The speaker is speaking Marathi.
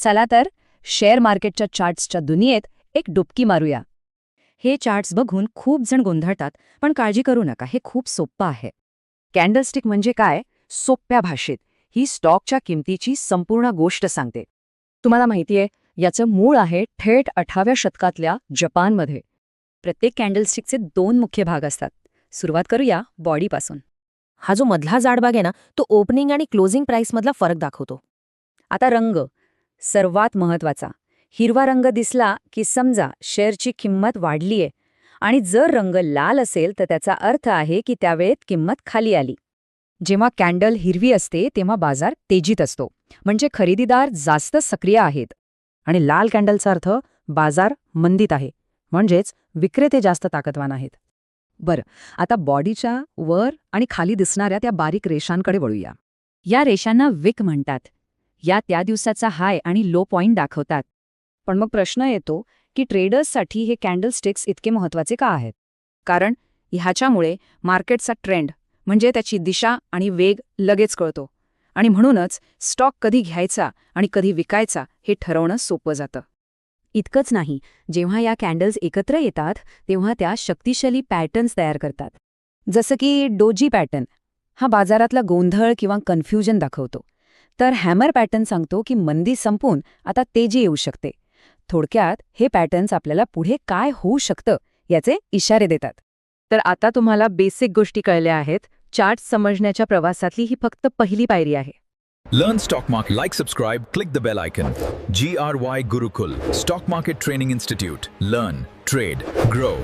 चला तर शेअर मार्केटच्या चार्ट्सच्या दुनियेत एक डुबकी मारूया. हे चार्ट्स बघून खूप जण गोंधळतात, पण काळजी करू नका, हे खूप सोपं आहे. कॅन्डलस्टिक म्हणजे काय? सोप्या भाषेत ही स्टॉकच्या किमतीची संपूर्ण गोष्ट सांगते. तुम्हाला माहितीये, याचं मूळ आहे थेट 18व्या शतकातल्या जपानमध्ये. प्रत्येक कॅन्डलस्टिकचे 2 मुख्य भाग असतात. सुरुवात करूया बॉडीपासून. हा जो मधला जाड भाग आहे ना, तो ओपनिंग आणि क्लोजिंग प्राइसमधला फरक दाखवतो. आता रंग, सर्वात महत्वाचा. हिरवा रंग दिसला की समजा शेअरची किंमत वाढलीये, आणि जर रंग लाल असेल तर त्याचा अर्थ आहे की त्यावेळेत किंमत खाली आली. जेव्हा कॅन्डल हिरवी असते तेव्हा बाजार तेजीत असतो, म्हणजे खरेदीदार जास्त सक्रिय आहेत. आणि लाल कॅन्डलचा अर्थ बाजार मंदीत आहे, म्हणजेच विक्रेते जास्त ताकदवान आहेत. बरं, आता बॉडीच्या वर आणि खाली दिसणाऱ्या त्या बारीक रेषांकडे वळूया. या रेषांना विक म्हणतात. या त्या दिवसाचा हाय आणि लो पॉइंट दाखवतात. पण मग प्रश्न येतो की ट्रेडर्ससाठी हे कॅन्डलस्टिक्स इतके महत्त्वाचे का आहेत? कारण ह्याच्यामुळे मार्केटचा ट्रेंड, म्हणजे त्याची दिशा आणि वेग लगेच कळतो. आणि म्हणूनच स्टॉक कधी घ्यायचा आणि कधी विकायचा हे ठरवणं सोपं जातं. इतकंच नाही, जेव्हा या कॅन्डल्स एकत्र येतात तेव्हा त्या शक्तिशाली पॅटर्न्स तयार करतात. जसं की डोजी पॅटर्न हा बाजारातला गोंधळ किंवा कन्फ्युजन दाखवतो, तर हॅमर पॅटर्न सांगतो की मंदी संपून आता तेजी येऊ शकते. थोडक्यात हे पॅटर्न्स आपल्याला पुढे काय होऊ शकतं याचे इशारे देतात. तर आता तुम्हाला बेसिक गोष्टी कळल्या आहेत. चार्ट्स समजण्याच्या प्रवासातली ही फक्त पहिली पायरी आहे. Learn stock market. Like, subscribe, click the bell icon. GRY Gurukul Stock Market Training Institute. Learn, trade, grow.